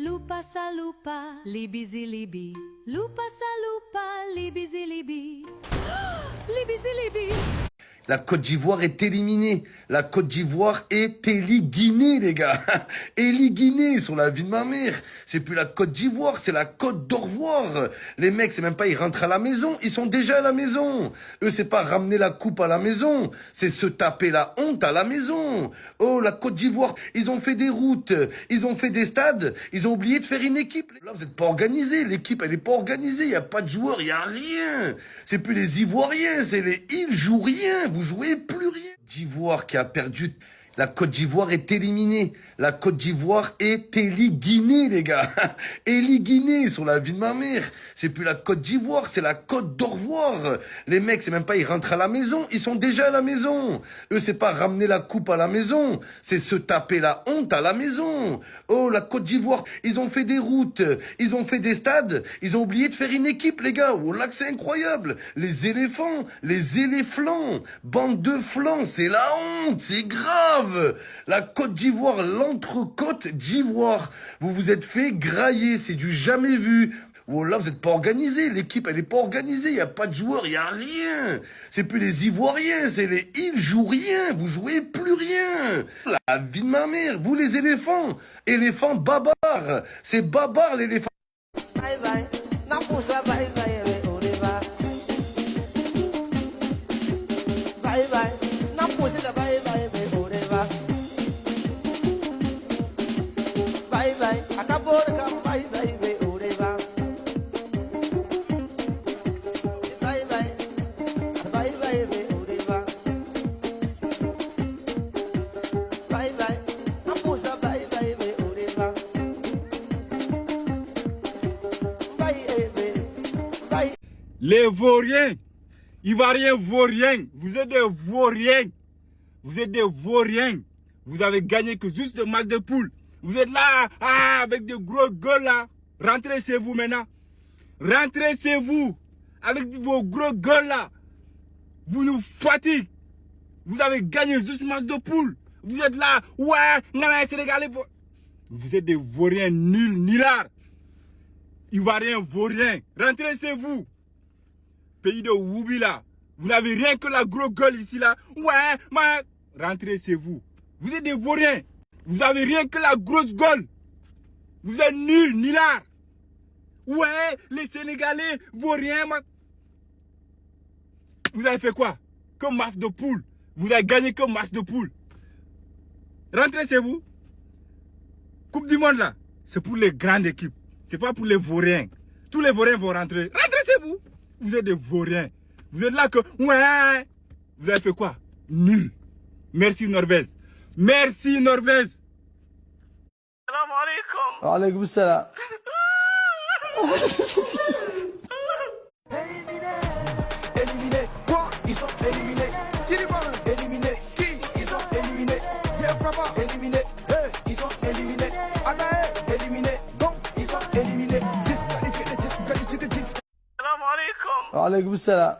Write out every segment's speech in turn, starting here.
Lupa sa lupa, libi-zilibi. Lupa sa lupa, libi-zilibi. Libi-zilibi. La Côte d'Ivoire est éliminée. La Côte d'Ivoire est éliminée, les gars. Éliminée sur la vie de ma mère. C'est plus la Côte d'Ivoire, c'est la Côte d'au revoir. Les mecs, c'est même pas ils rentrent à la maison, ils sont déjà à la maison. Eux, c'est pas ramener la coupe à la maison, c'est se taper la honte à la maison. Oh, la Côte d'Ivoire, ils ont fait des routes, ils ont fait des stades, ils ont oublié de faire une équipe. Là, vous êtes pas organisés, l'équipe, elle est pas organisée, il y a pas de joueurs, il y a rien. C'est plus les Ivoiriens, c'est les ils jouent rien. Vous jouez plus rien. D'Ivoire qui a perdu. La Côte d'Ivoire est éliminée. La Côte d'Ivoire est éliminée, les gars. Éliminée sur la vie de ma mère. C'est plus la Côte d'Ivoire, c'est la Côte d'au revoir. Les mecs, c'est même pas ils rentrent à la maison, ils sont déjà à la maison. Eux, c'est pas ramener la coupe à la maison, c'est se taper la honte à la maison. Oh, la Côte d'Ivoire, ils ont fait des routes, ils ont fait des stades, ils ont oublié de faire une équipe, les gars. Oh là, que c'est incroyable. Les éléphants, bande de flancs, c'est la honte, c'est grave. La Côte d'Ivoire, l'entrecôte d'Ivoire. Vous vous êtes fait grailler, c'est du jamais vu. Oh là, vous êtes pas organisés, l'équipe, elle est pas organisée, il y a pas de joueurs, il y a rien. C'est plus les Ivoiriens, c'est les ils jouent rien, vous jouez plus rien. La vie de ma mère, vous les éléphants babar, c'est babar l'éléphant. Bye bye, Nampusa bye bye, Odeva. Bye bye, Nampusa bye bye, Odeva. Bye bye, Akaborka bye bye, Odeva. Bye bye, bye bye, Odeva. Bye bye, Nampusa bye bye, Odeva. Les vauriens, Ivoiriens vauriens, vous êtes des vauriens. Vous êtes des vauriens. Vous avez gagné que juste le match de poule. Vous êtes là, avec des gros gueules là. Rentrez chez vous maintenant. Rentrez chez vous. Avec vos gros gueules là. Vous nous fatiguez. Vous avez gagné juste le match de poule. Vous êtes là, ouais, Sénégalais. Vous êtes des vauriens nuls, nullards. Ivoiriens vauriens. Rentrez chez vous. Pays de Woubi là. Vous n'avez rien que la grosse gueule ici là. Ouais, mais rentrez chez vous. Vous êtes des vauriens. Vous avez rien que la grosse gueule. Vous êtes nuls, nullards. Ouais, les Sénégalais vauriens. Vous avez fait quoi? Comme match de poule. Vous avez gagné comme match de poule. Rentrez chez vous. Coupe du monde là. C'est pour les grandes équipes. C'est pas pour les vauriens. Tous les vauriens vont rentrer. Rentrez chez vous. Vous êtes des vauriens. Vous êtes là que... Ouais. Vous avez fait quoi? Nul. Merci Norvège. Merci Norvège. Salam alaikum. Alaikum salam. Éliminés, quoi? Ils sont éliminés. Qui dit quoi? Éliminés. Qui? Ils sont éliminés. Yeah, papa. Éliminés. Hey, ils sont éliminés. Anaë, éliminés. Donc, ils sont éliminés. Disqualifiés, disqualifiés. Salam alaikum. Alaikum salam.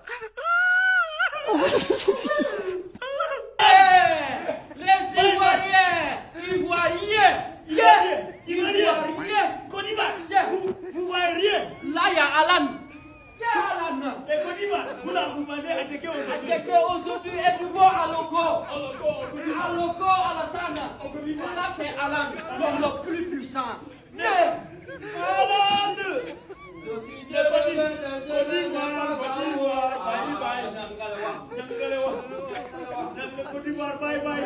Les Ivoiriens, Ivoiriens, Côte d'Ivoire, vous voyez rien. Là, il y a Alan. Il y a Alan. Et Côte d'Ivoire, vous m'avez attaqué aujourd'hui. Attaqué aujourd'hui et du bon à Loco. À Loco, à la Sana. Ça, c'est Alan, l'homme le plus puissant. Alan. Côte d'Ivoire, bye bye.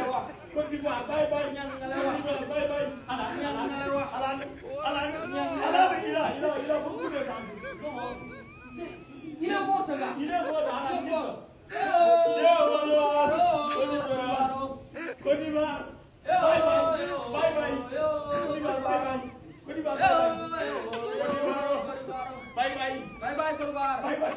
Côte d'Ivoire, bye bye. Bye bye. Alan, il a beaucoup de sens. Il est fort, ce gars. Il est fort, Alan. Côte d'Ivoire, bye bye. Bye bye. Côte d'Ivoire, bye bye. Côte d'Ivoire, bye bye. Bye bye. Bye bye, Côte d'Ivoire. Bye bye.